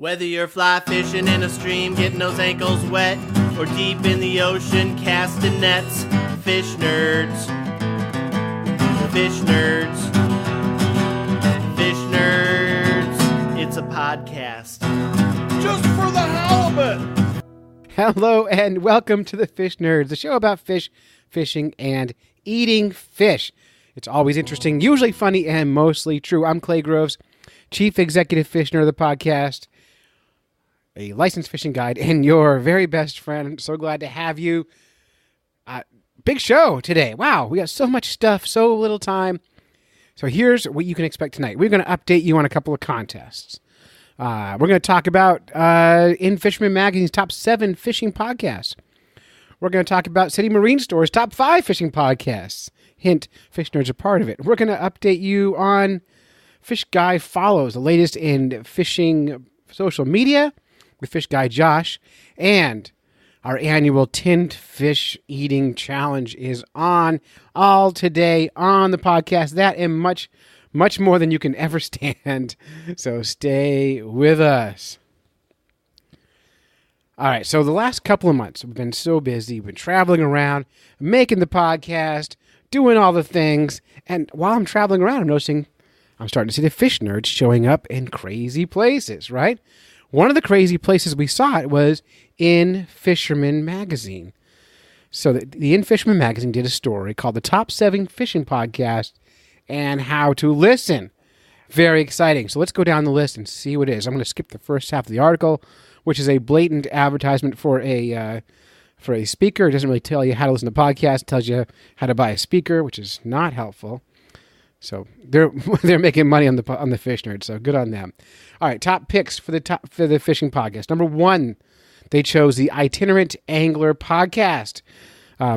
Whether you're fly fishing in a stream, getting those ankles wet, or deep in the ocean casting nets, fish nerds. Fish nerds. Fish nerds. It's a podcast. Just for the halibut. Hello and welcome to the Fish Nerds, the show about fish, fishing, and eating fish. It's always interesting, usually funny, and mostly true. I'm Clay Groves, Chief Executive Fish Nerd of the podcast, a licensed fishing guide, and your very best friend. So glad to have you. Big show today. Wow, we got so much stuff, so little time. So here's what you can expect tonight. We're going to update you on a couple of contests. We're going to talk about In Fisherman Magazine's top 7 fishing podcasts. We're going to talk about City Marine Store's top 5 fishing podcasts. Hint, Fish Nerds are part of it. We're going to update you on Fish Guy Follows, the latest in fishing social media with Fish Guy Josh. And our annual tinned fish eating challenge is on all today on the podcast. That and much more than you can ever stand. So stay with us. All right, so the last couple of months, we've been so busy. We've been traveling around, making the podcast, doing all the things. And while I'm traveling around, I'm starting to see the fish nerds showing up in crazy places, right? One of the crazy places we saw it was In Fisherman Magazine. So the In Fisherman Magazine did a story called The Top 7 Fishing Podcasts and How to Listen. Very exciting. So let's go down the list and see what it is. I'm going to skip the first half of the article, which is a blatant advertisement for a speaker. It doesn't really tell you how to listen to podcasts. It tells you how to buy a speaker, which is not helpful. So they're making money on the fish nerds. So good on them. All right, top picks for the fishing podcast. Number 1, they chose the Itinerant Angler podcast.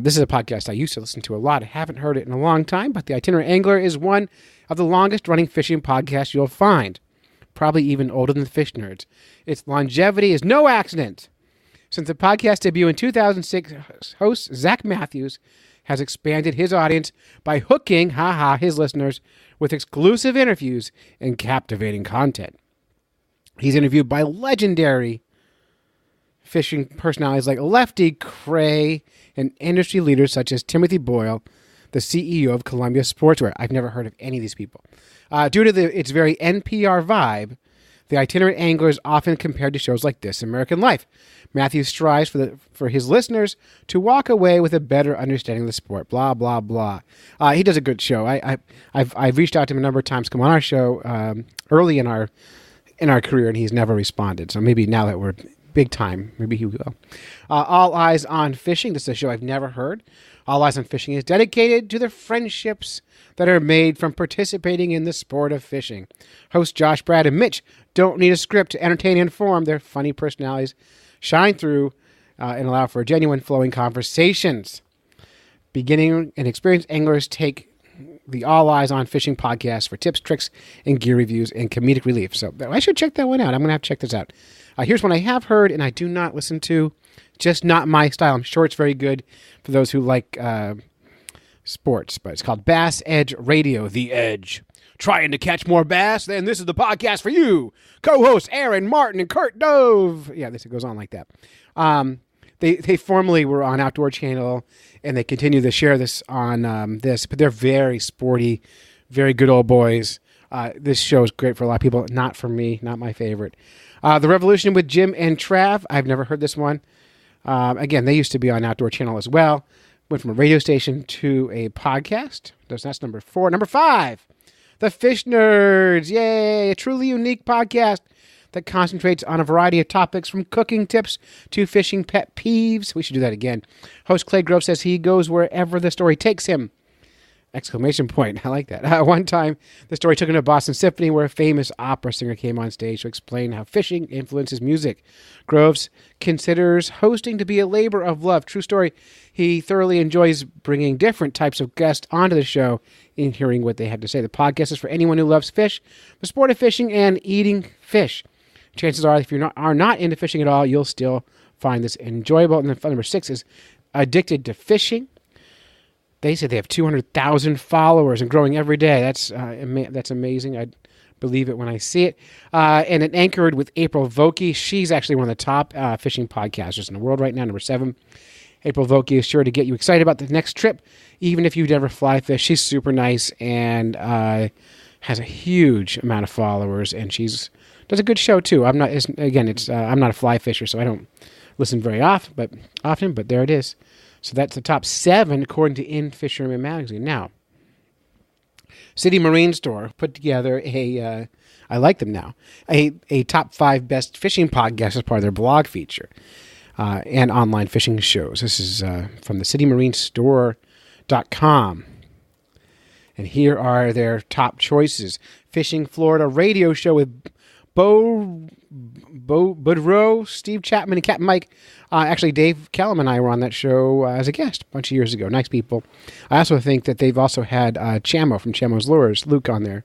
This is a podcast I used to listen to a lot. I haven't heard it in a long time, but the Itinerant Angler is one of the longest running fishing podcasts you'll find. Probably even older than the Fish Nerds. Its longevity is no accident. Since the podcast debut in 2006, host Zach Matthews has expanded his audience by hooking, his listeners with exclusive interviews and captivating content. He's interviewed by legendary fishing personalities like Lefty Kreh and industry leaders such as Timothy Boyle, the CEO of Columbia Sportswear. I've never heard of any of these people. Due to its very NPR vibe, the Itinerant Angler is often compared to shows like This American Life. Matthews strives for his listeners to walk away with a better understanding of the sport. Blah blah blah. He does a good show. I've reached out to him a number of times. Come on our show early in our career, and he's never responded. So maybe now that we're big time, maybe he will. All Eyes on Fishing. This is a show I've never heard. All Eyes on Fishing is dedicated to the friendships that are made from participating in the sport of fishing. Hosts Josh, Brad, and Mitch don't need a script to entertain and inform. Their funny personalities shine through and allow for genuine flowing conversations. Beginning and experienced anglers take the All Eyes on Fishing podcast for tips, tricks, and gear reviews and comedic relief. So I should check that one out. I'm going to have to check this out. Here's one I have heard and I do not listen to. Just not my style. I'm sure it's very good for those who like sports, but it's called Bass Edge Radio, The Edge. Trying to catch more bass? Then this is the podcast for you. Co-hosts Aaron Martin and Kurt Dove. Yeah, this goes on like that. They formerly were on Outdoor Channel, and they continue to share this on this, but they're very sporty, very good old boys. This show is great for a lot of people. Not for me, not my favorite. The Revolution with Jim and Trav. I've never heard this one. Again, they used to be on Outdoor Channel as well. Went from a radio station to a podcast. That's number 4. Number 5, The Fish Nerds. Yay! A truly unique podcast that concentrates on a variety of topics from cooking tips to fishing pet peeves. We should do that again. Host Clay Grove says he goes wherever the story takes him. Exclamation point. I like that. One time, the story took him to Boston Symphony, where a famous opera singer came on stage to explain how fishing influences music. Groves considers hosting to be a labor of love. True story. He thoroughly enjoys bringing different types of guests onto the show and hearing what they have to say. The podcast is for anyone who loves fish, the sport of fishing, and eating fish. Chances are, if you are not into fishing at all, you'll still find this enjoyable. And then number 6 is Addicted to Fishing. They say they have 200,000 followers and growing every day. That's amazing. believe it when I see it. And it anchored with April Vokey. She's actually one of the top fishing podcasters in the world right now, number 7. April Vokey is sure to get you excited about the next trip, even if you've never fly fish. She's super nice and has a huge amount of followers, and she's does a good show too. I'm not a fly fisher, so I don't listen very often, but there it is. So that's the top 7 according to In Fisherman Magazine. Now, City Marine Store put together I like them now, a top 5 best fishing podcasts as part of their blog feature and online fishing shows. This is from the citymarinestore.com. And here are their top choices. Fishing Florida radio show with Bo Boudreaux, Steve Chapman, and Captain Mike. Actually, Dave Kellum and I were on that show as a guest a bunch of years ago. Nice people. I also think that they've also had Chamo from Chamo's Lures, Luke, on there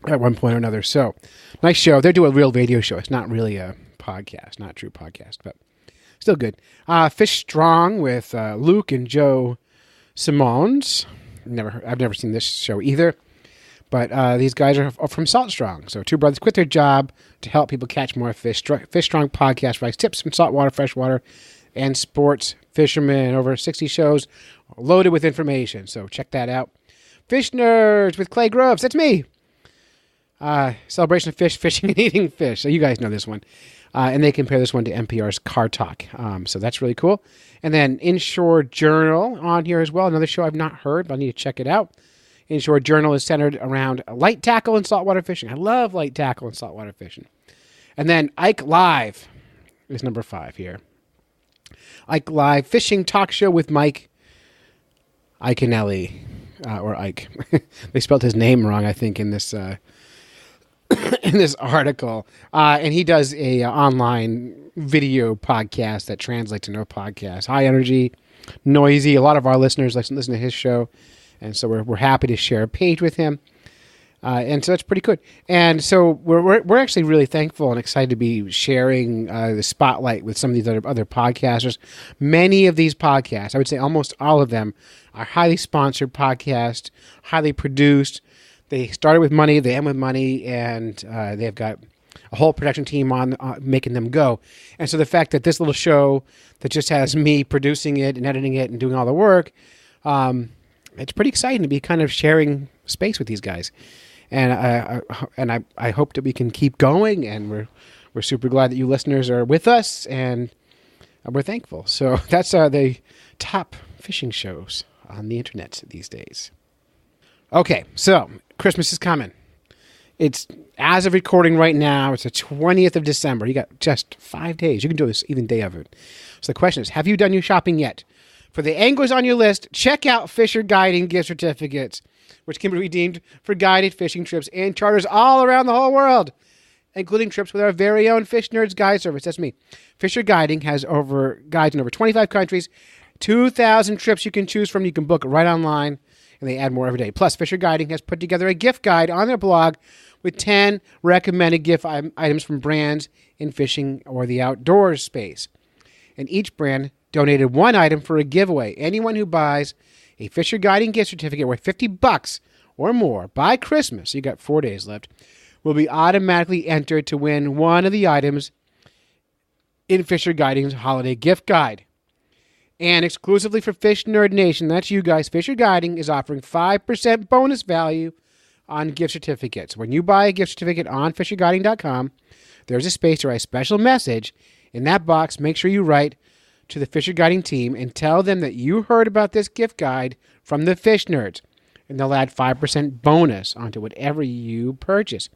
at one point or another. So, nice show. They do a real radio show. It's not really a podcast, not a true podcast, but still good. Fish Strong with Luke and Joe Simons. I've never seen this show either. But these guys are from Salt Strong. So 2 brothers quit their job to help people catch more fish. Fish Strong podcast provides tips from saltwater, freshwater, and sports fishermen. Over 60 shows loaded with information. So check that out. Fish Nerds with Clay Groves. That's me. Celebration of fish, fishing, and eating fish. So you guys know this one. And they compare this one to NPR's Car Talk. So that's really cool. And then Inshore Journal on here as well. Another show I've not heard, but I need to check it out. Inshore Journal is centered around light tackle and saltwater fishing. I love light tackle and saltwater fishing. And then Ike Live is number 5 here. Ike Live fishing talk show with Mike Iaconelli, or Ike. They spelled his name wrong, I think, in this in this article. And he does a online video podcast that translates into a podcast. High energy, noisy. A lot of our listeners listen to his show. And so we're happy to share a page with him. And so that's pretty good. And so we're actually really thankful and excited to be sharing the spotlight with some of these other podcasters. Many of these podcasts, I would say almost all of them, are highly sponsored podcasts, highly produced. They started with money, they end with money, and they've got a whole production team on making them go. And so the fact that this little show that just has me producing it and editing it and doing all the work, it's pretty exciting to be kind of sharing space with these guys. And I hope that we can keep going, and we're super glad that you listeners are with us, and we're thankful. So that's the top fishing shows on the internet these days. Okay, so Christmas is coming. It's, as of recording right now, it's the 20th of December. You got just 5 days. You can do this even day of it. So the question is, have you done your shopping yet? For the anglers on your list, check out Fisher Guiding gift certificates, which can be redeemed for guided fishing trips and charters all around the whole world, including trips with our very own Fish Nerds Guide Service. That's me. Fisher Guiding has guides in over 25 countries, 2,000 trips you can choose from. You can book right online, and they add more every day. Plus, Fisher Guiding has put together a gift guide on their blog with 10 recommended gift items from brands in fishing or the outdoors space. And each brand donated 1 item for a giveaway. Anyone who buys a Fisher Guiding gift certificate worth $50 or more by Christmas, so you got 4 days left, will be automatically entered to win one of the items in Fisher Guiding's holiday gift guide. And exclusively for Fish Nerd Nation, that's you guys, Fisher Guiding is offering 5% bonus value on gift certificates. When you buy a gift certificate on fisherguiding.com, there's a space to write a special message. In that box, make sure you write to the Fisher Guiding team and tell them that you heard about this gift guide from the Fish Nerds, and they'll add 5% bonus onto whatever you purchase.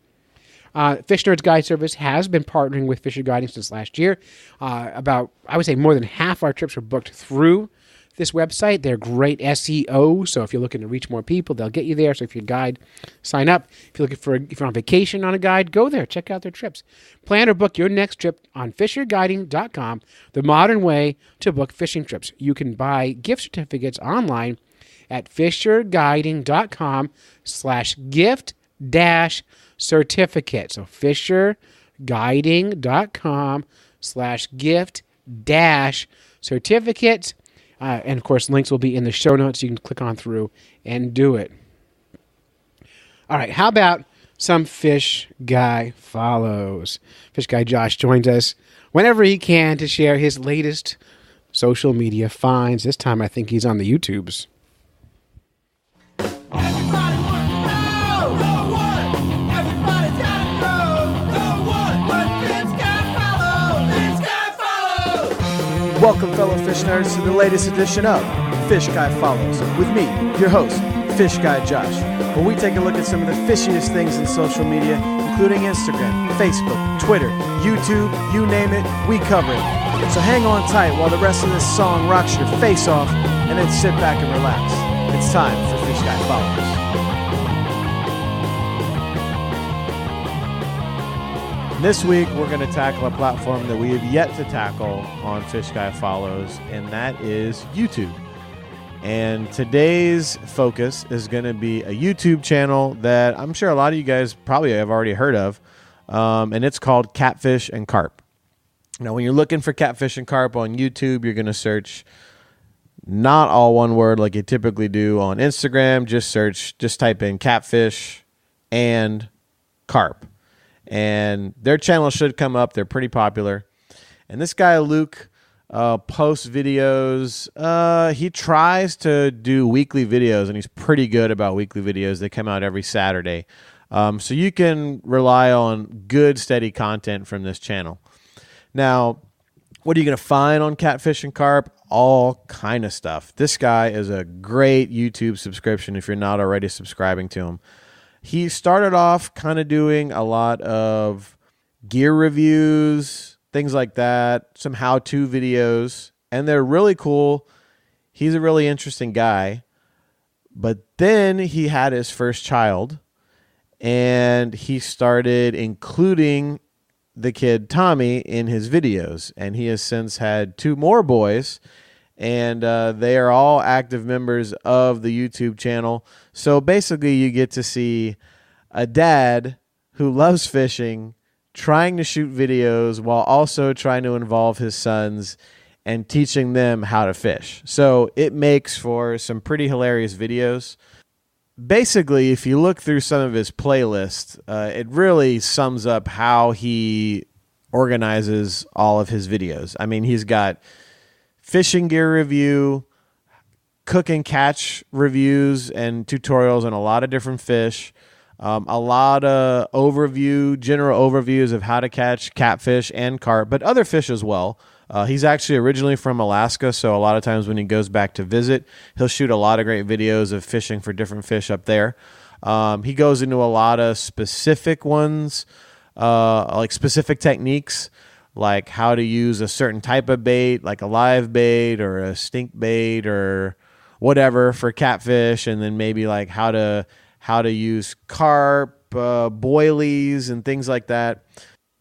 Fish Nerds Guide Service has been partnering with Fisher Guiding since last year. I would say more than half our trips were booked through this website. They're great SEO, so if you're looking to reach more people, they'll get you there. So if you're a guide, sign up. If you're on vacation on a guide, go there. Check out their trips. Plan or book your next trip on fisherguiding.com, the modern way to book fishing trips. You can buy gift certificates online at fisherguiding.com/gift-certificate. So fisherguiding.com/gift-certificate. And, of course, links will be in the show notes. You can click on through and do it. All right, how about some Fish Guy follows? Fish Guy Josh joins us whenever he can to share his latest social media finds. This time I think he's on the YouTubes. Everybody wants to know, go what? Everybody's gotta know, go what? But Fish Guy follows. Welcome, fellow fish nerds, to the latest edition of Fish Guy Follows with me, your host, Fish Guy Josh, where we take a look at some of the fishiest things in social media, including Instagram, Facebook, Twitter, YouTube, you name it, we cover it. So hang on tight while the rest of this song rocks your face off, and then sit back and relax. It's time for Fish Guy Follows. This week, we're going to tackle a platform that we have yet to tackle on Fish Guy Follows, and that is YouTube. And today's focus is going to be a YouTube channel that I'm sure a lot of you guys probably have already heard of, and it's called Catfish and Carp. Now, when you're looking for Catfish and Carp on YouTube, you're going to search not all one word like you typically do on Instagram. Just type in Catfish and Carp. And their channel should come up. They're pretty popular. And this guy, Luke, posts videos. He tries to do weekly videos, and he's pretty good about weekly videos. They come out every Saturday. So you can rely on good, steady content from this channel. Now, what are you going to find on Catfish and Carp? All kind of stuff. This guy is a great YouTube subscription if you're not already subscribing to him. He started off kind of doing a lot of gear reviews, things like that, some how-to videos, and they're really cool. He's a really interesting guy. But then he had his first child, and he started including the kid Tommy in his videos, and he has since had 2 more boys, and they are all active members of the YouTube channel. So basically you get to see a dad who loves fishing trying to shoot videos while also trying to involve his sons and teaching them how to fish. So it makes for some pretty hilarious videos. Basically, if you look through some of his playlists, it really sums up how he organizes all of his videos. I mean, he's got fishing gear review, cook and catch reviews and tutorials on a lot of different fish, a lot of general overviews of how to catch catfish and carp, but other fish as well. He's actually originally from Alaska, so a lot of times when he goes back to visit, he'll shoot a lot of great videos of fishing for different fish up there. He goes into a lot of specific ones, like specific techniques, like how to use a certain type of bait, like a live bait or a stink bait or whatever for catfish, and then maybe like how to use carp, boilies, and things like that.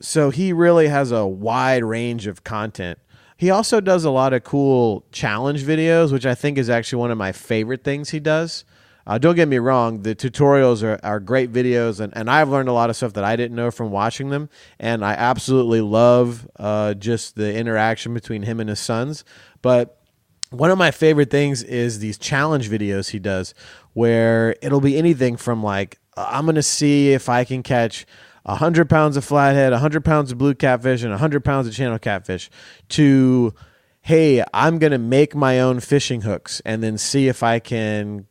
So he really has a wide range of content. He also does a lot of cool challenge videos, which I think is actually one of my favorite things he does. Don't get me wrong, the tutorials are great videos, and I've learned a lot of stuff that I didn't know from watching them, and I absolutely love just the interaction between him and his sons. But one of my favorite things is these challenge videos he does, where it'll be anything from like, I'm going to see if I can catch 100 pounds of flathead, 100 pounds of blue catfish, and 100 pounds of channel catfish, to, hey, I'm going to make my own fishing hooks and then see if I can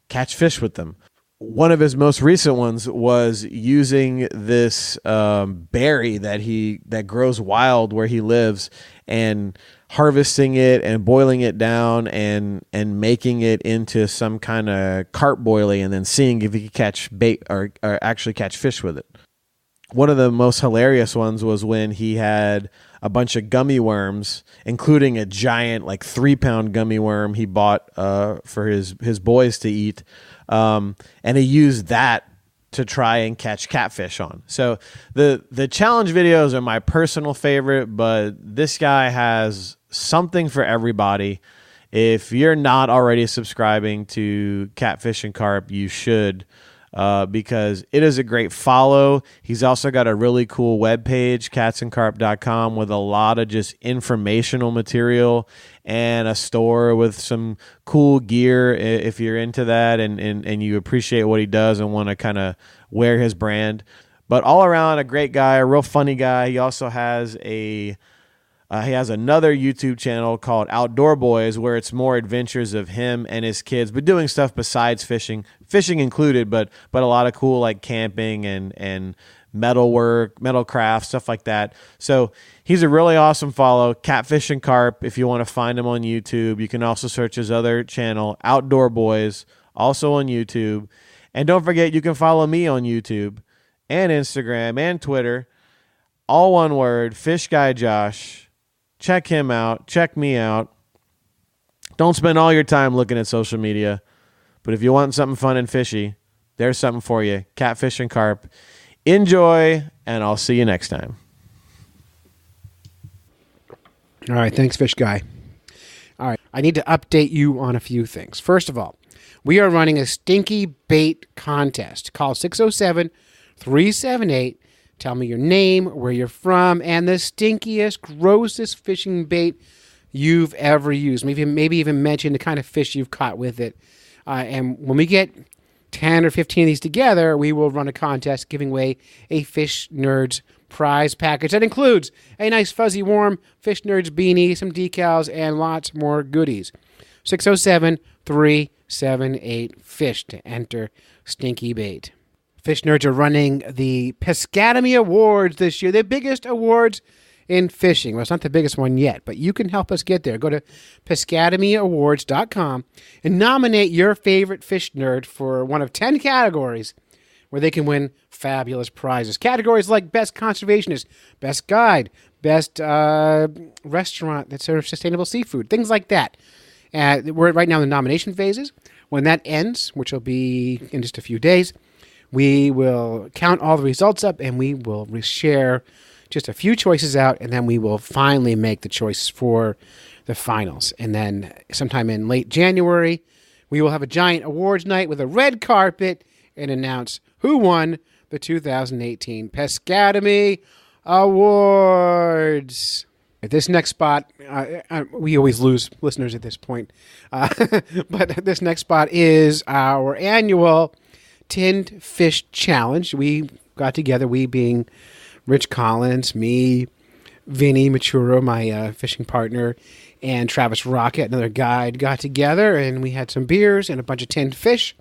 catch fish with them. One of his most recent ones was using this berry that grows wild where he lives, and harvesting it and boiling it down and making it into some kind of carp boilie, and then seeing if he could catch bait or actually catch fish with it. One of the most hilarious ones was when he had a bunch of gummy worms, including a giant, like 3-pound gummy worm he bought for his boys to eat. And he used that to try and catch catfish on. So the challenge videos are my personal favorite, but this guy has something for everybody. If you're not already subscribing to Catfish and Carp, you should. because it is a great follow. He's also got a really cool webpage, catsandcarp.com, with a lot of just informational material and a store with some cool gear if you're into that and you appreciate what he does and want to kind of wear his brand. But all around, a great guy, a real funny guy. He also has he has another YouTube channel called Outdoor Boys, where it's more adventures of him and his kids, but doing stuff besides fishing included, but a lot of cool like camping and metal work, metal craft, stuff like that. So he's a really awesome follow. Catfish and Carp, if you want to find him on YouTube. You can also search his other channel, Outdoor Boys, also on YouTube. And don't forget, you can follow me on YouTube and Instagram and Twitter. All one word, Fish Guy Josh. Check him out. Check me out. Don't spend all your time looking at social media. But if you want something fun and fishy, there's something for you. Catfish and Carp. Enjoy, and I'll see you next time. All right, thanks, Fish Guy. All right, I need to update you on a few things. First of all, we are running a stinky bait contest. Call 607-378. Tell me your name, where you're from, and the stinkiest, grossest fishing bait you've ever used. Maybe even mention the kind of fish you've caught with it. And when we get 10 or 15 of these together, we will run a contest giving away a Fish Nerds prize package that includes a nice fuzzy warm Fish Nerds beanie, some decals, and lots more goodies. 607-378-FISH to enter Stinky Bait. Fish Nerds are running the Pescademy Awards this year, the biggest awards in fishing. Well, it's not the biggest one yet, but you can help us get there. Go to pescademyawards.com and nominate your favorite fish nerd for one of 10 categories where they can win fabulous prizes. Categories like Best Conservationist, Best Guide, Best Restaurant that serves sustainable seafood, things like that. We're right now in the nomination phases. When that ends, which will be in just a few days, we will count all the results up and we will share just a few choices out, and then we will finally make the choice for the finals. And then sometime in late January, we will have a giant awards night with a red carpet and announce who won the 2018 Pescademy Awards. At this next spot, we always lose listeners at this point, but this next spot is our annual Tinned Fish Challenge. We got together, we being Rich Collins, me, Vinny Maturo, my fishing partner, and Travis Rocket, another guide, got together, and we had some beers and a bunch of tinned fish,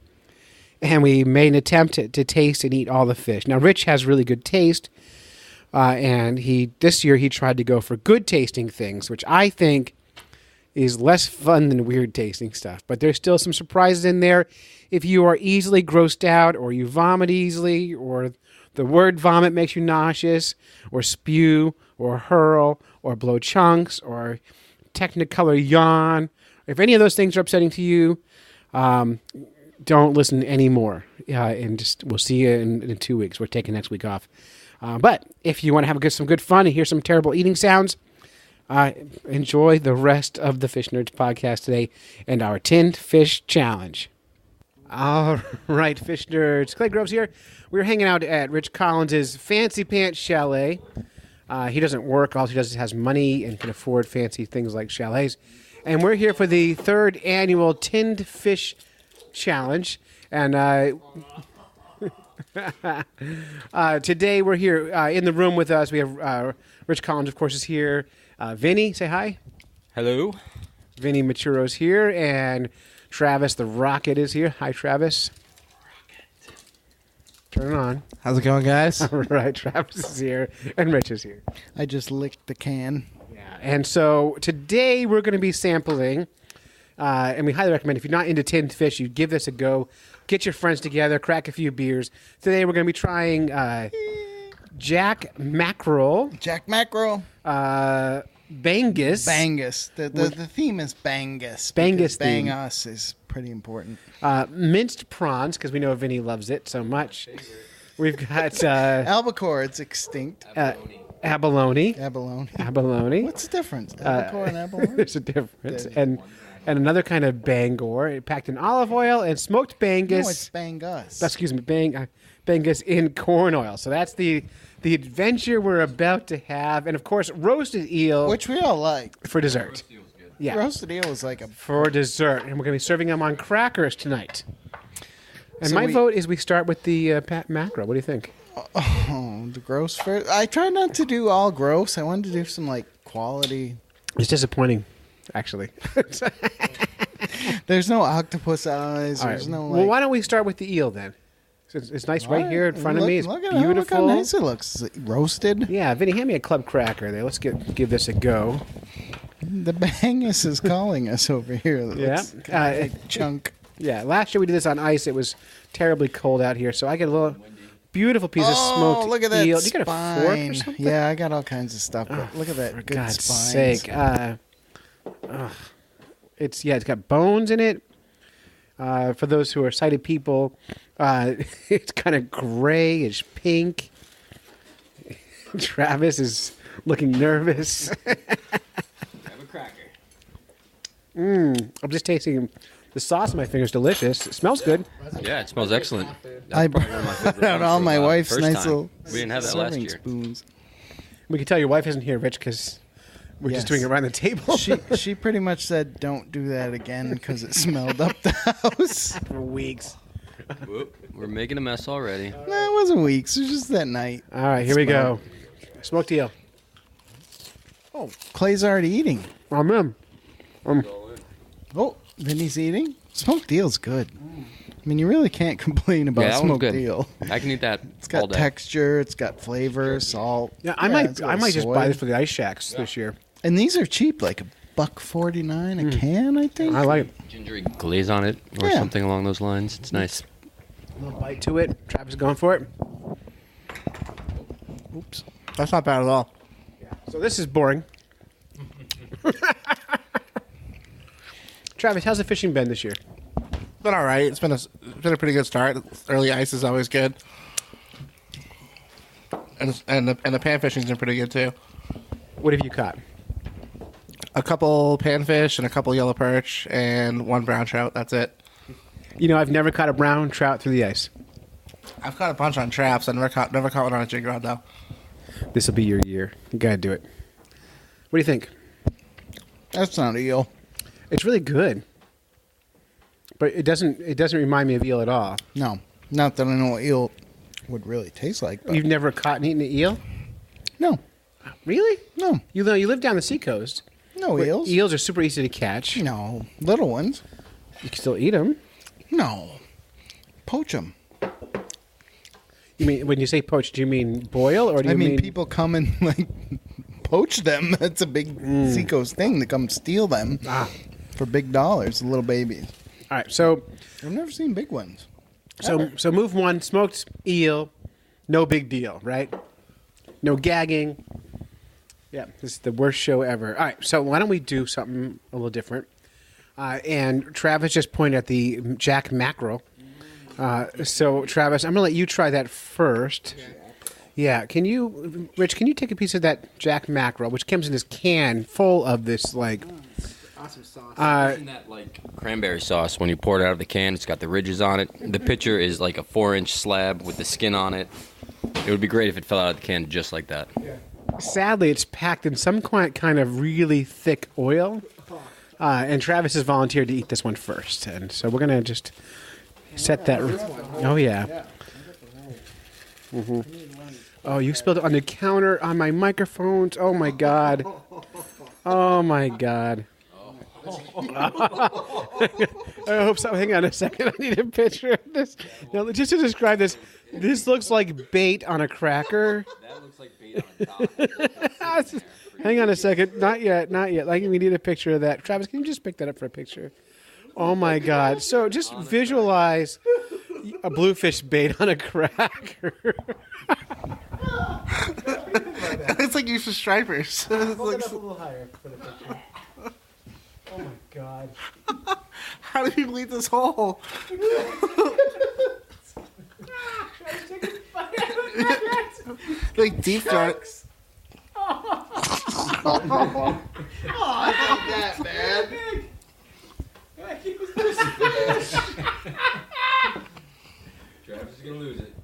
and we made an attempt to taste and eat all the fish. Now, Rich has really good taste, and this year he tried to go for good tasting things, which I think is less fun than weird tasting stuff. But there's still some surprises in there. If you are easily grossed out, or you vomit easily, or the word vomit makes you nauseous, or spew, or hurl, or blow chunks, or technicolor yawn, if any of those things are upsetting to you, don't listen anymore. And we'll see you in 2 weeks. We're taking next week off. But if you want to have some good fun and hear some terrible eating sounds, enjoy the rest of the Fish Nerds podcast today and our Tinned Fish Challenge. All right, Fish Nerds. Clay Groves here. We're hanging out at Rich Collins' Fancy Pants Chalet. He doesn't work. All he does is has money and can afford fancy things like chalets. And we're here for the third annual Tinned Fish Challenge. And today we're here in the room with us. We have Rich Collins, of course, is here. Vinny, say hi. Hello. Vinny Maturo's here, and Travis the Rocket is here. Hi, Travis. Rocket. Turn it on. How's it going, guys? All right, Travis is here, and Rich is here. I just licked the can. Yeah, and so today we're going to be sampling, and we highly recommend, if you're not into tinned fish, you give this a go. Get your friends together, crack a few beers. Today we're going to be trying Jack Mackerel. Jack Mackerel. Bangus. Bangus. The theme is Bangus. Bangus Bang theme. us is pretty important. Minced prawns, because we know Vinny loves it so much. We've got Albacore, it's extinct. abalone. Abalone. Abalone. What's the difference? Albacore and abalone? There's a difference. And and another kind of Bangor, packed in olive oil and smoked Bangus. No, it's Bangus. Excuse me, Bangus in corn oil. So that's the adventure we're about to have, and of course, roasted eel Which we all like. for dessert. Yeah, Roasted eel is like a... for dessert, and we're going to be serving them on crackers tonight. And So my we- vote is we start with the mackerel. What do you think? Oh, the gross first. I try not to do all gross. I wanted to do some like quality. It's disappointing, actually. There's no octopus eyes. All There's right. no Well, like. why don't we start with the eel then? It's nice right here in front of me. It's Look at beautiful. how nice it looks. Roasted. Yeah, Vinny, hand me a club cracker there. Let's give this a go. The Bangus is calling us over here. It Yeah. looks kinda like chunk. Yeah, last year we did this on ice. It was terribly cold out here, so I get a little beautiful piece of smoked look at that eel. spine. You got a fork or something? Yeah, I got all kinds of stuff. But look at that. For good God's spines. sake. It's got bones in it. For those who are sighted people, it's kind of grayish pink. Travis is looking nervous. Have a cracker. I'm just tasting the sauce in my fingers. Delicious. It smells good. Yeah, it smells excellent. I That's probably one of my favorite brought ones out all for my a while. wife's First nice time. little We didn't have that last serving year. spoons. We can tell your wife isn't here, Rich, because we're just Yes. doing it around the table She pretty much said, "Don't do that again," because it smelled up the house. for weeks. Whoop, we're making a mess already. No, it wasn't weeks. It was just that night. All right, here we go. Smoked eel. Oh, Clay's already eating. I'm in. Oh, Vinny's eating. Smoked eel's good. I mean, you really can't complain about Yeah, that one's smoked good. eel. I can eat that It's all got day. texture. It's got flavor, salt. Yeah, it's I got might just soy. buy this for the ice shacks this year. And these are cheap, like $1.49 a can, I think. I like it. Gingery glaze on it or Yeah. something along those lines. It's nice. A little bite to it. Travis is going for it. Oops. That's not bad at all. So this is boring. Travis, how's the fishing been this year? It's been all right. It's been a pretty good start. Early ice is always good. And the pan fishing's been pretty good too. What have you caught? A couple panfish and a couple yellow perch and one brown trout. That's it. You know, I've never caught a brown trout through the ice. I've caught a bunch on traps. I never caught one on a jig rod though. This will be your year. You gotta do it. What do you think? That's not eel. It's really good, but it doesn't remind me of eel at all. No, not that I know what eel would really taste like. But You've never caught and eaten an eel? no, Really? no, You live down the seacoast. no where eels. Eels are super easy to catch. No, little ones. You can still eat them. No, poach them. You mean when you say poached, do you mean boil or do you I mean, people come and like poach them. That's a big seacoast thing. They come steal them for big dollars. Little babies. All right, so I've never seen big ones. so move one, smoked eel, no big deal, right? No gagging. Yeah, this is the worst show ever. All right, so why don't we do something a little different? And Travis just pointed at the jack mackerel. So Travis, I'm gonna let you try that first. Yeah, Rich? Can you take a piece of that jack mackerel, which comes in this can full of this like Awesome sauce. Isn't that like cranberry sauce when you pour it out of the can? It's got the ridges on it. The pitcher is like a 4-inch slab with the skin on it. It would be great if it fell out of the can just like that. Sadly, it's packed in some kind of really thick oil. And Travis has volunteered to eat this one first. And so we're going to just set that. Oh, yeah. Mm-hmm. Oh, you spilled it on the counter, on my microphones. Oh, my God. Oh, my God. I hope so. Hang on a second. I need a picture of this. Now, just to describe this looks like bait on a cracker. That looks like bait on top. Hang on a second. Not yet. Like, we need a picture of that. Travis, can you just pick that up for a picture? Oh, my God. So just visualize a bluefish bait on a cracker. It's like used for stripers. It's like, a little higher for the picture. Oh, my God. how do people eat this whole? Like deep fry. Travis is gonna lose it.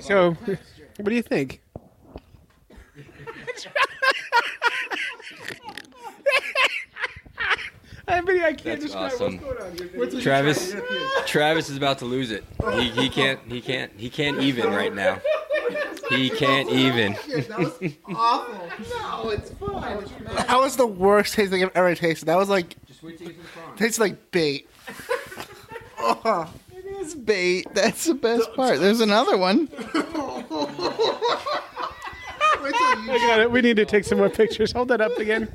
So, what do you think? I can't That's describe awesome. what's going on here. Travis is about to lose it. He can't even right now. He can't even. That was awful. No, it's fine. That was the worst tasting I've ever tasted. That was like tastes like bait. Oh. It is bait. That's the best part. There's another one. I got it. We need to take some more pictures. Hold that up again.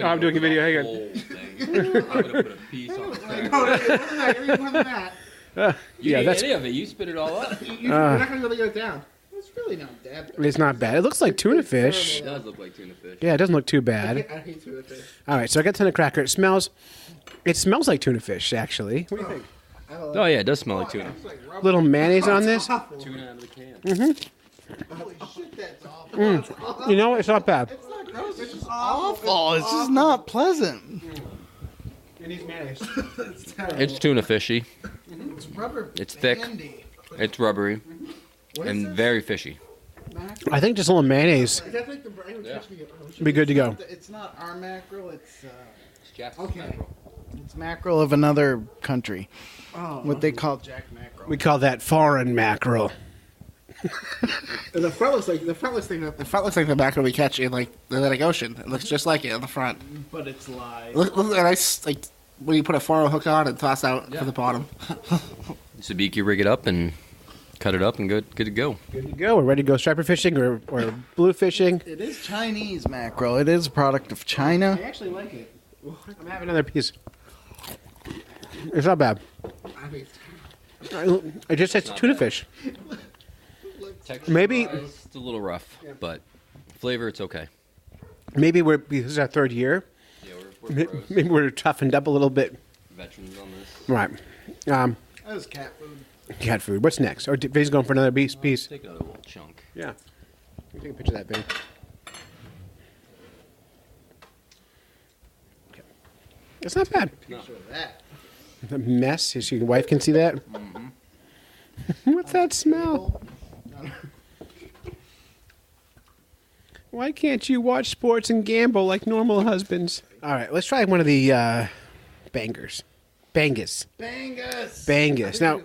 I'm doing a video. Hang on. I'm gonna put a piece on the cracker. Yeah, that's. Any of it. You spit it all up. You're not gonna be able to get it down. It's really not that bad. It's not bad. It looks like tuna fish. It does look like tuna fish. Yeah, it doesn't look too bad. I hate tuna fish. All right, so I got tuna cracker. It smells like tuna fish, actually. What do you think? Oh yeah, it does smell like tuna. Little mayonnaise on this. Tuna out of the can. Holy shit, that's awful. You know, it's not bad. It's awful. It's just not pleasant. It needs mayonnaise. It's tuna fishy. It's rubber. It's thick. bandy. It's rubbery and very fishy. I think just a little mayonnaise That's like the brain Yeah. would be good to go. It's not our mackerel. It's Okay. it's mackerel of another country. What they call jack mackerel. We call that foreign mackerel. And the front looks like the mackerel we catch in like the Atlantic Ocean. It looks just like it on the front. But it's live. Look at nice like when you put a 4 hook on and toss out for the bottom. Sabiki rig it up and cut it up and good to go. Good to go. We're ready to go striper fishing or blue fishing. It is Chinese mackerel. It is a product of China. actually like it. I'm having another piece. It's not bad. I mean, It just tastes tuna fish. Maybe- It's a little rough, but flavor it's okay. Maybe this is our third year. Yeah, we're pros. Maybe we're toughened up a little bit. Veterans on this. Right. That was cat food. Cat food. What's next? Oh, Vinny's going for another piece. Take another little chunk. Yeah. Let me take a picture of that, Vinny. Okay. It's not bad. No. The mess. So your wife can see that. What's that smell? Why can't you watch sports and gamble like normal husbands? All right, let's try one of the bangers. Bangus. Bangus. Bangus. Now,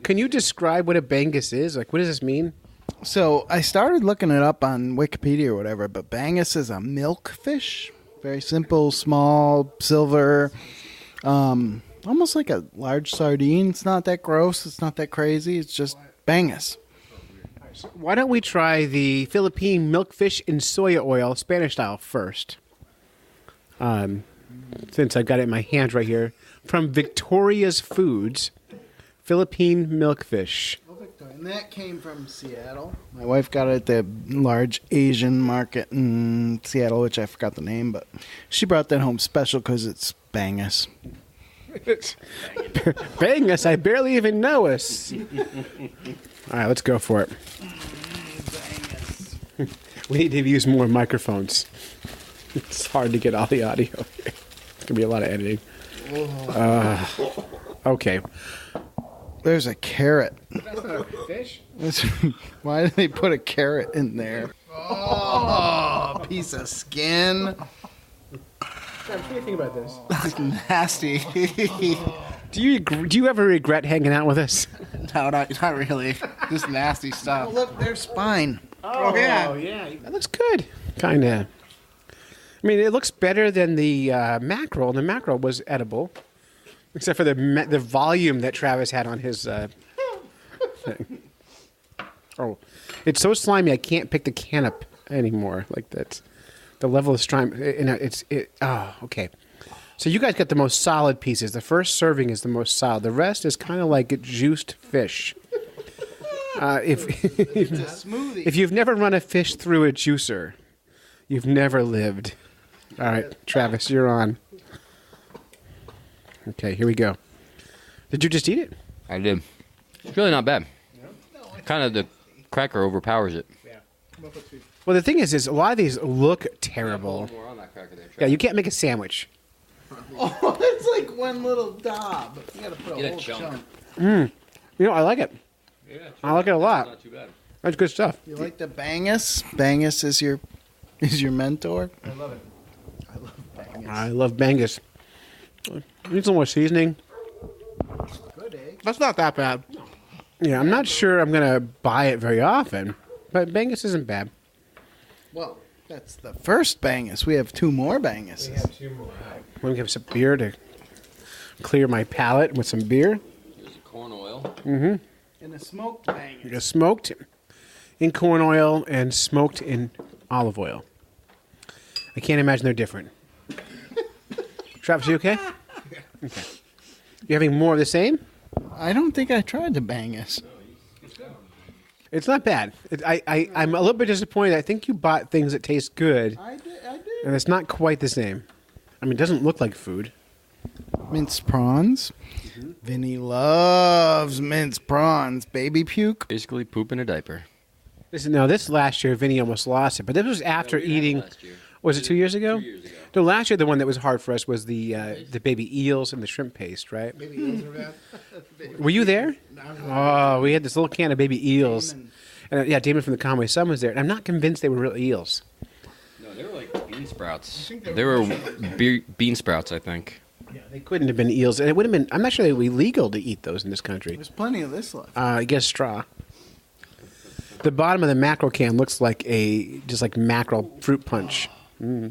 can you describe what a bangus is? Like, what does this mean? So I started looking it up on Wikipedia or whatever, but bangus is a milk fish. Very simple, small, silver, almost like a large sardine. It's not that gross. It's not that crazy. It's just bangus. Why don't we try the Philippine milkfish in soya oil, Spanish style, first? Since I've got it in my hands right here. From Victoria's Foods, Philippine milkfish. And that came from Seattle. My wife got it at the large Asian market in Seattle, which I forgot the name, but she brought that home special because it's bangus. Bangus, I barely even know us. All right, let's go for it. We need to use more microphones. It's hard to get all the audio. It's going to be a lot of editing. Okay. There's a carrot. That's not a fish. Why did they put a carrot in there? Oh, piece of skin. What do you think about this? that's nasty. Do you ever regret hanging out with us? No, not really. Just nasty Oh, stuff. look, there's spine. Oh, yeah. Yeah. That looks good. Kind of. I mean, it looks better than the mackerel. The mackerel was edible, except for the volume that Travis had on his thing. Oh, it's so slimy I can't pick the can up anymore. Like that's the level of slime. Okay. So you guys got the most solid pieces. The first serving is the most solid. The rest is kind of like juiced fish. It's a smoothie. If you've never run a fish through a juicer, you've never lived. All right, Travis, you're on. Okay, here we go. Did you just eat it? I did. It's really not bad. Kind of the cracker overpowers it. Well, the thing is a lot of these look terrible. More on that cracker there. Yeah, you can't make a sandwich. Oh, it's like one little daub. You gotta put a Get a whole chunk. chunk. You know, I like it. Yeah, I like it a lot. Not too bad. That's good stuff. You like the Bangus? Bangus is your mentor. I love it. I love Bangus. I love Bangus. Need some more seasoning. Good egg. That's not that bad. Yeah, I'm not sure I'm gonna buy it very often, but Bangus isn't bad. Well, that's the first Bangus. We have 2 more Banguses. I'm gonna give some beer to clear my palate with some beer. Here's the corn oil. And a smoked Bangus. Just smoked in corn oil and smoked in olive oil. I can't imagine they're different. Travis, you okay? Okay. You having more of the same? I don't think I tried the Bangus. It's not bad. I'm a little bit disappointed. I think you bought things that taste good, I did. and it's not quite the same. I mean, it doesn't look like food. Minced prawns. Vinny loves minced prawns. Baby puke. Basically, poop in a diaper. This last year, Vinny almost lost it, but this was after eating. Last year. Was it 2 years ago? 2 years ago. No, last year the one that was hard for us was the baby eels and the shrimp paste, right? Maybe eels are bad. Were you there? Oh, we had this little can of baby eels. Damon. And, yeah, Damon from the Conway Sun was there. And I'm not convinced they were real eels. No, they were like bean sprouts. They were bean sprouts, I think. Yeah, they couldn't have been eels. And it would have been, I'm not sure they were illegal to eat those in this country. There's plenty of this left. I guess straw. The bottom of the mackerel can looks like just like mackerel fruit punch. All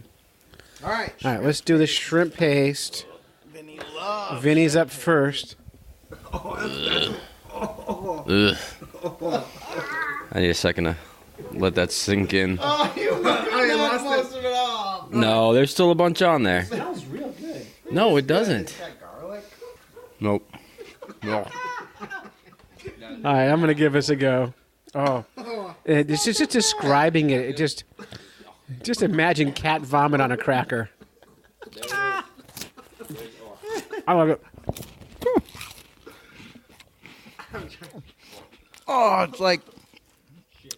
right. All right, let's do the shrimp paste. Vinny loves. Vinny's up first. Ugh. I need a second to let that sink in. Oh, you lost most of it all. No, there's still a bunch on there. Smells real good. No, it doesn't. Got garlic. Nope. No. All right, I'm going to give this a go. Oh, it's just describing it. It just imagine cat vomit on a cracker. I love it. Oh,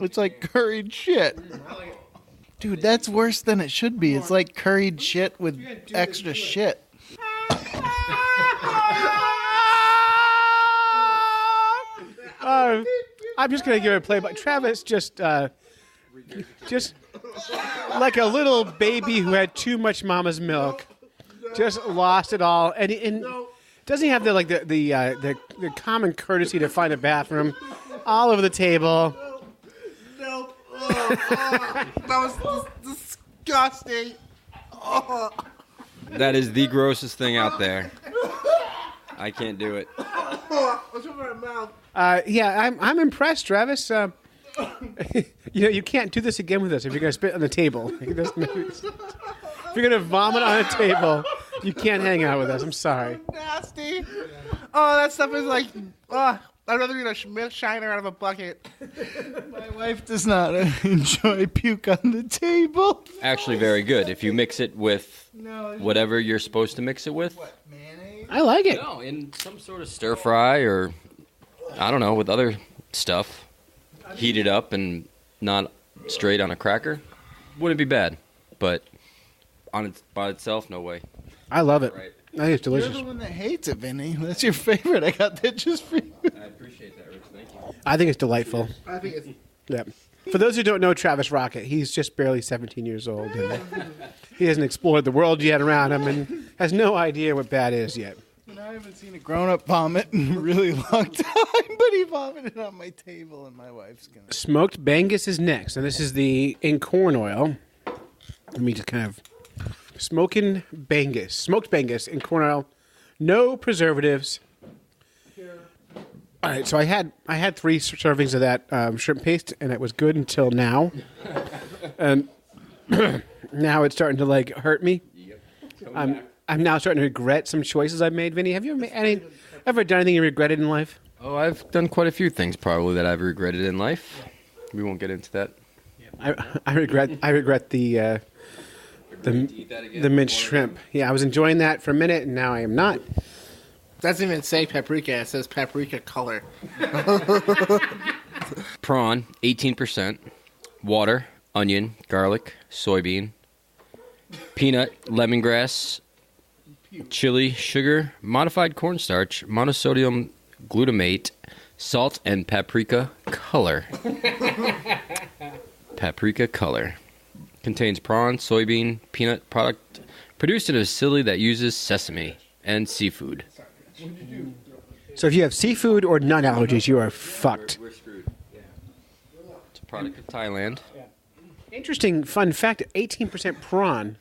it's like curried shit. Dude, that's worse than it should be. It's like curried shit with extra shit. I'm just gonna give it a play, but Travis just like a little baby who had too much mama's milk, just lost it all, and doesn't he have the common courtesy to find a bathroom all over the table? Nope. That was disgusting. That is the grossest thing out there. I can't do it. What's over my mouth? Yeah, I'm impressed, Travis. You can't do this again with us if you're gonna spit on the table. If you're gonna vomit on a table, you can't hang out with us. I'm sorry. Nasty. Oh, that stuff is like. I'd rather eat a milk shiner out of a bucket. My wife does not enjoy puke on the table. Actually, very good. If you mix it with No. whatever you're supposed to mix it with. What, mayonnaise? I like it. No, in some sort of stir fry or, I don't know, with other stuff. Heat it up and not straight on a cracker. Wouldn't be bad. But by itself, no way. I love it. Right. I think it's You're delicious. the one that hates it, Vinny. That's your favorite. I got that just for you. I appreciate that, Rich. Thank you. I think it's delightful. I think it's. Yeah. For those who don't know Travis Rocket, he's just barely 17 years old. And he hasn't explored the world yet around him and has no idea what bad is yet. And I haven't seen a grown-up vomit in a really long time, but he vomited on my table, and my wife's gonna. Smoked Bangus is next, and this is in corn oil. Let me just kind of smoked Bangus in corn oil, no preservatives. All right, so I had 3 servings of that shrimp paste, and it was good until now, and now it's starting to hurt me. I'm now starting to regret some choices I've made. Vinny, have you ever done anything you regretted in life? Oh, I've done quite a few things probably that I've regretted in life. We won't get into that. I regret the minced shrimp. Yeah, I was enjoying that for a minute, and now I am not. Doesn't even say paprika. It says paprika color. Prawn, 18%. water, onion, garlic, soybean, peanut, lemongrass, chili, sugar, modified cornstarch, monosodium glutamate, salt, and paprika color. Paprika color. Contains prawn, soybean, peanut product produced in a facility that uses sesame and seafood. So if you have seafood or nut allergies, you are fucked. We're screwed. It's a product of Thailand. Interesting fun fact, 18% prawn,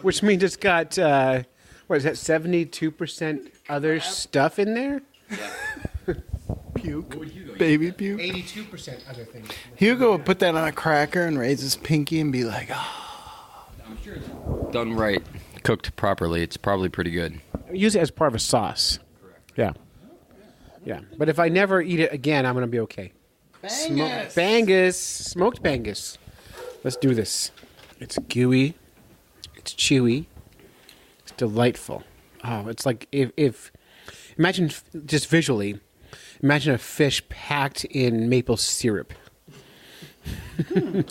which means it's got, what is that, 72% other stuff in there? Puke. Baby puke. 82% other things. Hugo would put that on a cracker and raise his pinky and be like, oh. I'm sure it's done right, cooked properly. It's probably pretty good. Use it as part of a sauce. Correct. Yeah. Yeah. But if I never eat it again, I'm going to be okay. Bangus. Smoked Bangus. Let's do this. It's gooey. It's chewy. It's delightful. Oh, it's like if imagine just visually, imagine a fish packed in maple syrup.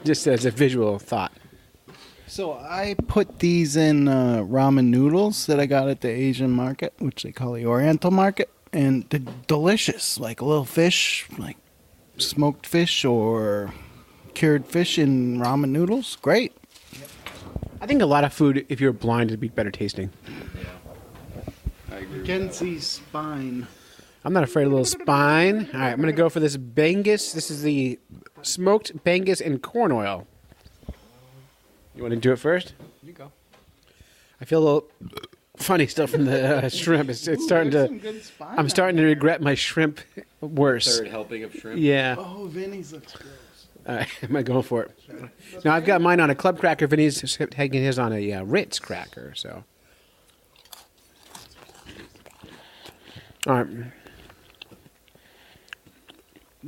Just as a visual thought. So I put these in ramen noodles that I got at the Asian market, which they call the Oriental market, and they're delicious. Like a little fish, like smoked fish or cured fish in ramen noodles. Great. I think a lot of food, if you're blind, would be better tasting. I agree. Kenzie's spine. I'm not afraid of a little spine. All right, I'm going to go for this Bangus. This is the smoked Bangus in corn oil. You want to do it first? You go. I feel a little funny still from the shrimp. It's starting to. I'm starting to regret my shrimp worse. Third helping of shrimp. Yeah. Oh, Vinny's looks gross. All right, am I going for it? Now I've got mine on a club cracker. Vinny's taking his on a Ritz cracker. So. All right.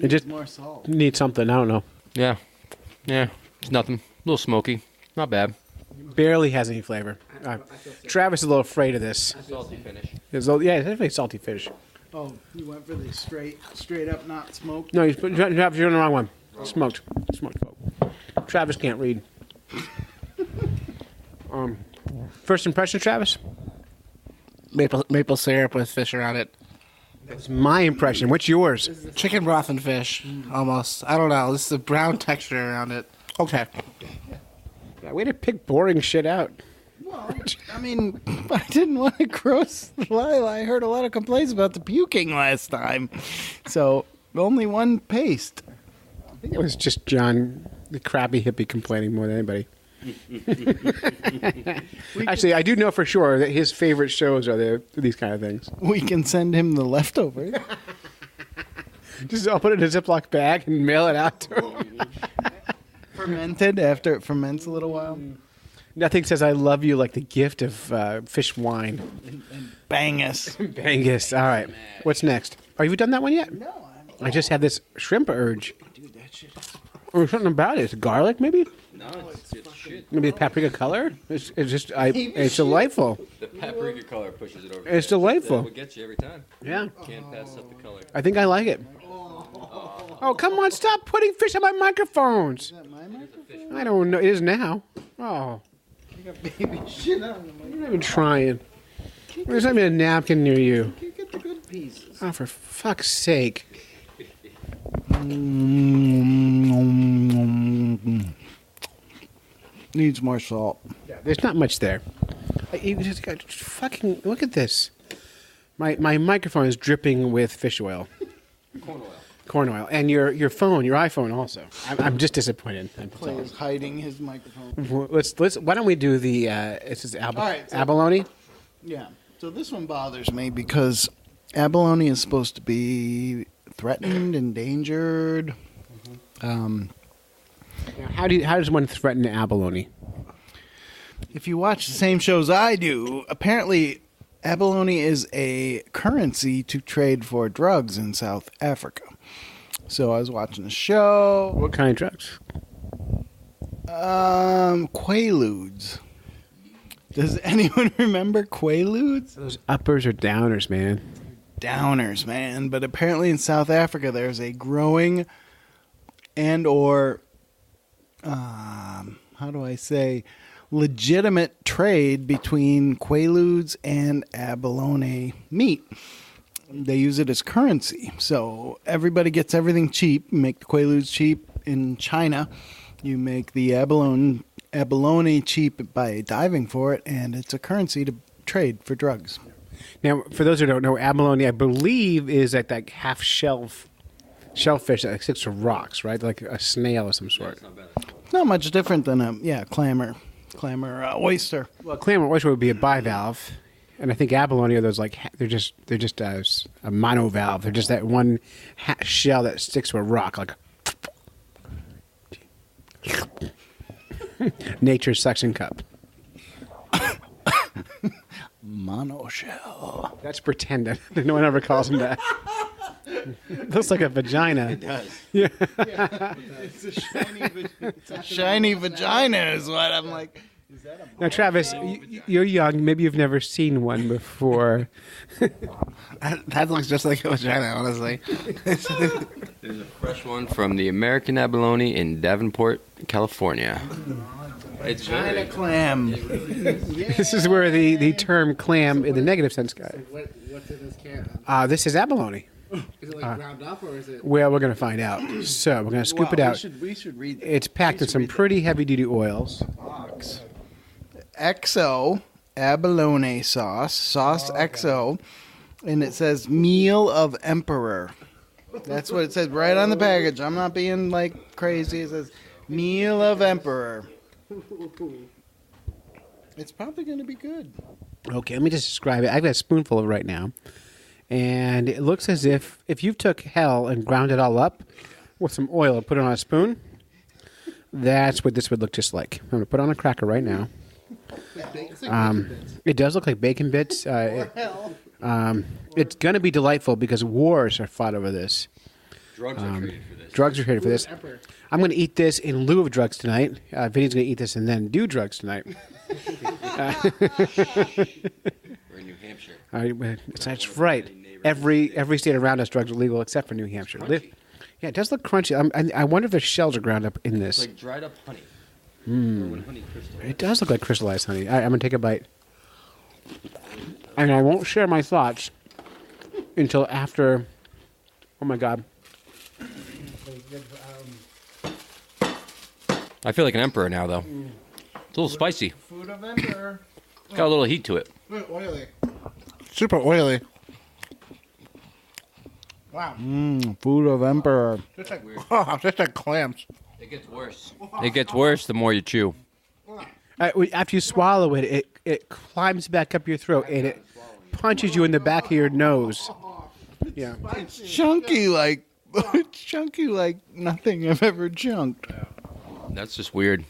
It just more salt. needs something. I don't know. Yeah. It's nothing. A little smoky. Not bad. Barely has any flavor. Travis is a little afraid of this. Salty finish. It's definitely salty fish. Oh, you went for the straight up, not smoked. No, Travis, you're on the wrong one. Smoked folk. Travis can't read. First impression, Travis? Maple syrup with fish around it. That's my impression. What's yours? Chicken broth and fish, almost. I don't know. This is the brown texture around it. Okay. Yeah, way to pick boring shit out. Well, I mean, I didn't want to gross Lila. I heard a lot of complaints about the puking last time. So, only one paste. I think it was just John, the crappy hippie, complaining more than anybody. Actually, I do know for sure that his favorite shows are these kind of things. We can send him the leftovers. Just open it in a Ziploc bag and mail it out to him. Fermented after it ferments a little while. Nothing says I love you like the gift of fish wine. Bangus. Bangus. All right. What's next? Have you done that one yet? No, I just had this shrimp urge. dude, that shit. Or something about it. It's garlic, maybe? No, it's shit. Maybe the paprika color? It's delightful. The paprika color pushes it over. It's delightful. That would get you every time. Yeah. Can't pass up the color. I think I like it. Oh, come on. Stop putting fish on my microphones. Is that my microphone? I don't know. It is now. Oh. You got baby shit on the microphone. You're not even trying. There's not even a napkin near you. You get the good pieces. Oh, for fuck's sake. Needs more salt. There's not much there. You just got fucking look at this. My microphone is dripping with fish oil. Corn oil. And your phone, your iPhone also. I'm just disappointed. Clay is hiding his microphone. Let's why don't we do the this is right, so- abalone? Yeah. So this one bothers me because abalone is supposed to be threatened, endangered. How does one threaten abalone? If you watch the same shows I do, apparently abalone is a currency to trade for drugs in South Africa. So I was watching a show. What kind of drugs? Quaaludes. Does anyone remember Quaaludes? Those uppers or downers, man. Downers, man. But apparently in South Africa there's a growing and or how do I say, legitimate trade between Quaaludes and abalone meat. They use it as currency. So everybody gets everything cheap. You make the Quaaludes cheap in China. You make the abalone cheap by diving for it, and it's a currency to trade for drugs. Now, for those who don't know, abalone, I believe, is like that half shellfish that sticks to rocks, right? Like a snail of some sort. Not much different than a clam or oyster. Well, clam or oyster would be a bivalve, and I think abalone are those like they're just a monovalve. They're just that one shell that sticks to a rock, like nature's suction cup. Monoshell. That's pretended. No one ever calls them that. Looks like a vagina. It does. It's a shiny vagina is what I'm like. Now, Travis, you're young. Maybe you've never seen one before. That looks just like a vagina, honestly. There's a fresh one from the American Abalone in Davenport, California. It's China clam. This is where the term clam in the negative sense got it. What's in this can? This is abalone. Is it like ground up or is it? Well, we're going to find out. So we're going to scoop it out. We should read. It's packed in some pretty heavy-duty oils. Box. XO abalone sauce XO, and it says meal of emperor. That's what it says right on the package. I'm not being like crazy. It says meal of emperor. It's probably going to be good. Okay, let me just describe it. I've got a spoonful of it right now. And it looks as if you took hell and ground it all up with some oil and put it on a spoon, that's what this would look just like. I'm going to put it on a cracker right now. It does look like bacon bits. It's going to be delightful because wars are fought over this. Drugs are traded for this. Drugs are traded for this. I'm going to eat this in lieu of drugs tonight. Vinny's going to eat this and then do drugs tonight. We're in New Hampshire. That's right. Every state around us, drugs are legal except for New Hampshire. Yeah, it does look crunchy. I wonder if the shells are ground up in this. It's like dried up honey. Or when honey crystallizes. It does look like crystallized honey. I'm going to take a bite. And I won't share my thoughts until after. Oh, my God. I feel like an emperor now, though. It's a little spicy. Food of emperor. Got a little heat to it. Oily. Super oily. Wow. Food of emperor. Just like clams. It gets worse. It gets worse the more you chew. After you swallow it, it climbs back up your throat and it punches you in the back of your nose. Yeah. Chunky like nothing I've ever chunked. That's just weird.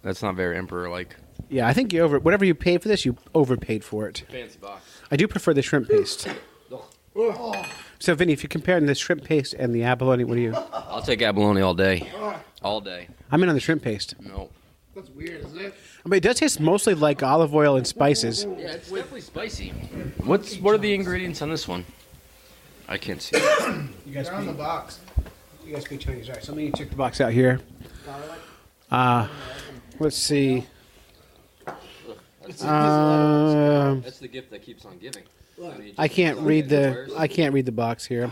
That's not very emperor-like. Yeah, I think whatever you paid for this, you overpaid for it. Fancy box. I do prefer the shrimp paste. So, Vinny, if you're comparing the shrimp paste and the abalone, what do you? I'll take abalone all day. All day. I'm in on the shrimp paste. No. That's weird, isn't it? I mean, it does taste mostly like olive oil and spices. Yeah, it's definitely spicy. What are the ingredients on this one? I can't see. You guys They're on the box. You guys speak Chinese. All right, so let me check the box out here. Let's see. That's the gift that keeps on giving. I can't read the box here.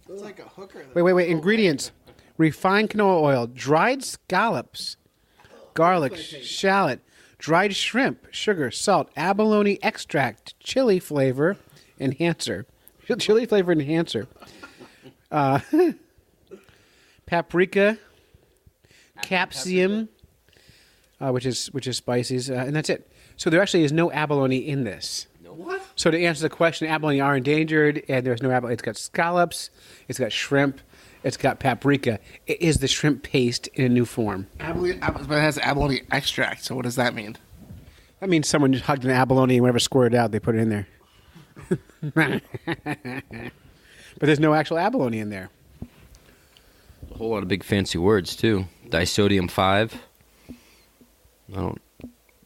It's like a hooker. Wait. Ingredients: refined canola oil, dried scallops, garlic, shallot, dried shrimp, sugar, salt, abalone extract, chili flavor enhancer, paprika, capsium, which is spices, and that's it. So there actually is no abalone in this. What? So to answer the question, abalone are endangered, and there's no abalone. It's got scallops, it's got shrimp, it's got paprika. It is the shrimp paste in a new form. But it has abalone extract, so what does that mean? That means someone just hugged an abalone and whenever squirted out, they put it in there. But there's no actual abalone in there. A whole lot of big fancy words, too. Disodium 5.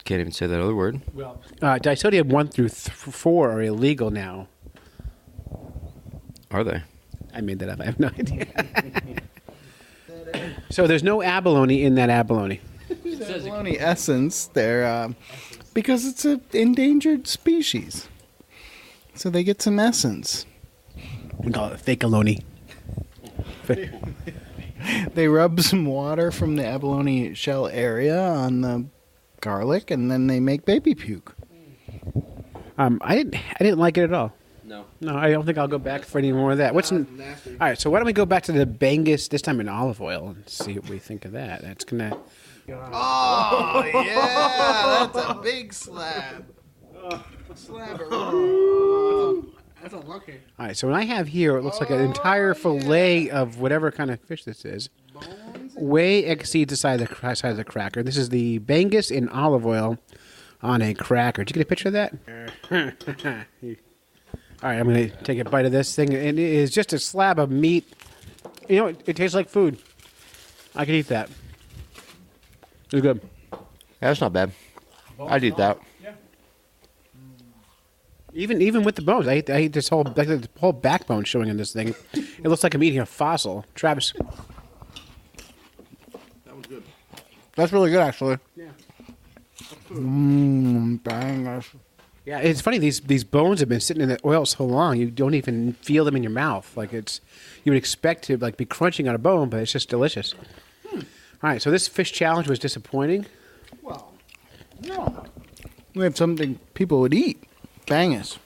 Can't even say that other word. Well, disodium 1 through 4 are illegal now. Are they? I made that up. I have no idea. So there's no abalone in that abalone. Abalone essence there because it's an endangered species. So they get some essence. We call it fake aloni. They rub some water from the abalone shell area on the garlic, and then they make baby puke. I didn't like it at all. No. No, I don't think I'll go back for any more of that. All right, so why don't we go back to the Bangus, this time in olive oil, and see what we think of that. That's going to... Oh, yeah. That's a big slab. Slab. That's unlucky. All right, so what I have here, it looks like an entire fillet of whatever kind of fish this is. Way exceeds the size of the cracker. This is the Bangus in olive oil on a cracker. Did you get a picture of that? All right, I'm going to take a bite of this thing. And it is just a slab of meat. You know, it tastes like food. I could eat that. It's good. Yeah, that's not bad. I'd eat that. Even with the bones, I ate this whole backbone showing in this thing. It looks like I'm eating a fossil. Travis. That was good. That's really good, actually. Yeah. Bangus. Yeah, it's funny. These bones have been sitting in the oil so long, you don't even feel them in your mouth. Like you would expect to be crunching on a bone, but it's just delicious. All right, so this fish challenge was disappointing. Well, no. We have something people would eat. Bangus.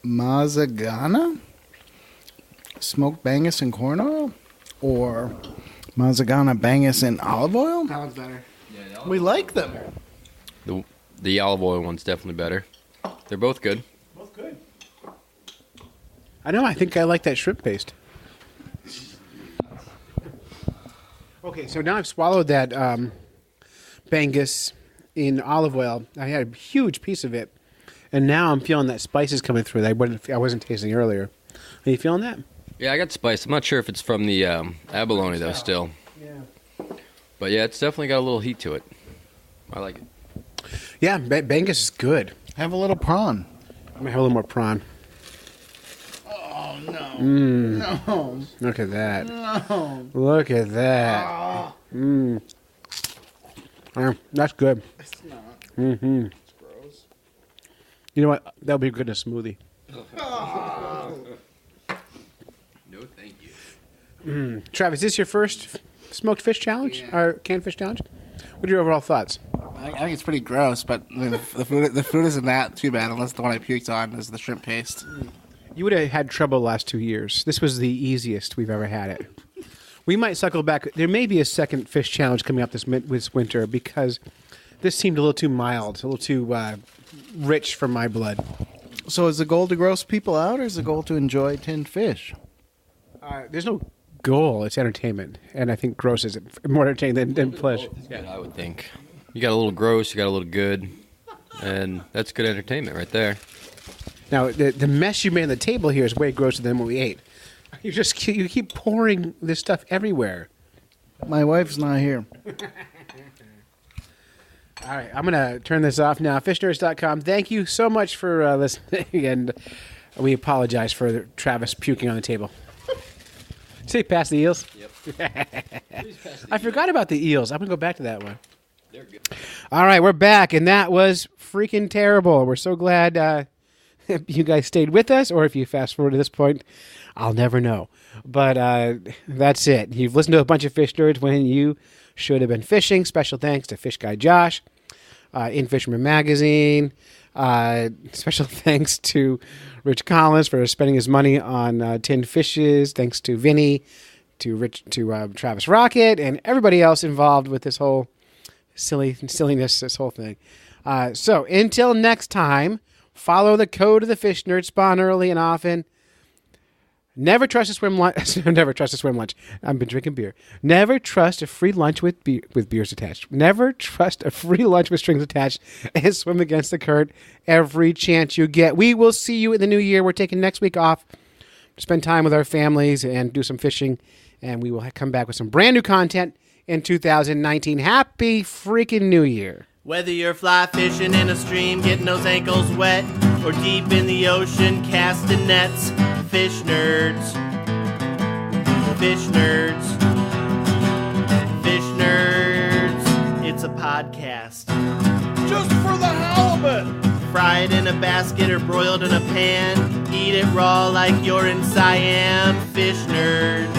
Mazzagana? Smoked bangus in corn oil? Or Mazzagana bangus in olive oil? That one's better. We like them. The olive oil one's definitely better. They're both good. Both good. I know. I think I like that shrimp paste. Okay, so now I've swallowed that Bangus in olive oil. I had a huge piece of it, and now I'm feeling that spice is coming through that I wasn't tasting earlier. Are you feeling that? Yeah, I got spice. I'm not sure if it's from the abalone, though, still. Yeah. But yeah, it's definitely got a little heat to it. I like it. Yeah, Bangus is good. Have a little prawn. I'm going to have a little more prawn. Oh, no. No. Look at that. No. Look at that. That's good. It's not. Mm-hmm. It's gross. You know what? That would be good in a smoothie. No, thank you. Travis, is this your first smoked fish challenge? Yeah. Or canned fish challenge? What are your overall thoughts? I think it's pretty gross, but I mean, the food isn't that too bad unless the one I puked on is the shrimp paste. You would have had trouble the last 2 years. This was the easiest we've ever had it. We might cycle back. There may be a second fish challenge coming up this winter because this seemed a little too mild, a little too rich for my blood. So is the goal to gross people out, or is the goal to enjoy tinned fish? There's no goal. It's entertainment. And I think gross is more entertaining than pleasure. Yeah, I would think. You got a little gross, you got a little good, and that's good entertainment right there. Now, the mess you made on the table here is way grosser than what we ate. You keep pouring this stuff everywhere. My wife's not here. All right, I'm going to turn this off now. FishNerds.com. Thank you so much for listening, and we apologize for Travis puking on the table. Say, pass the eels? Yep. I forgot about the eels. I'm going to go back to that one. They're good. All right, we're back, and that was freaking terrible. We're so glad you guys stayed with us, or if you fast forward to this point, I'll never know. But that's it. You've listened to a bunch of Fish Nerds when you should have been fishing. Special thanks to Fish Guy Josh, In Fisherman Magazine. Special thanks to Rich Collins for spending his money on tinned fishes. Thanks to Vinny, to Travis Rocket, and everybody else involved with this whole silliness, this whole thing. So until next time, follow the code of the Fish Nerd. Spawn early and often. Never trust a swim lunch. Never trust a swim lunch. I've been drinking beer. Never trust a free lunch with beers attached. Never trust a free lunch with strings attached and swim against the current every chance you get. We will see you in the new year. We're taking next week off to spend time with our families and do some fishing, and we will come back with some brand new content in 2019. Happy freaking New Year. Whether you're fly fishing in a stream, getting those ankles wet, or deep in the ocean casting nets, Fish Nerds. Fish Nerds. Fish Nerds. It's a podcast. Just for the halibut. Fried in a basket or broiled in a pan. Eat it raw like you're in Siam. Fish Nerds.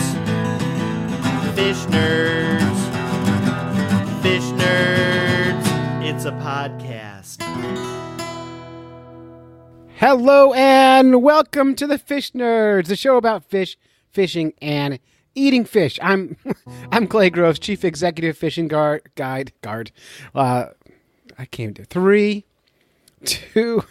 Fish Nerds. Fish Nerds. It's a podcast. Hello and welcome to the Fish Nerds, the show about fish, fishing, and eating fish. I'm Clay Groves, Chief Executive Fishing Guard. I came to 3, 2,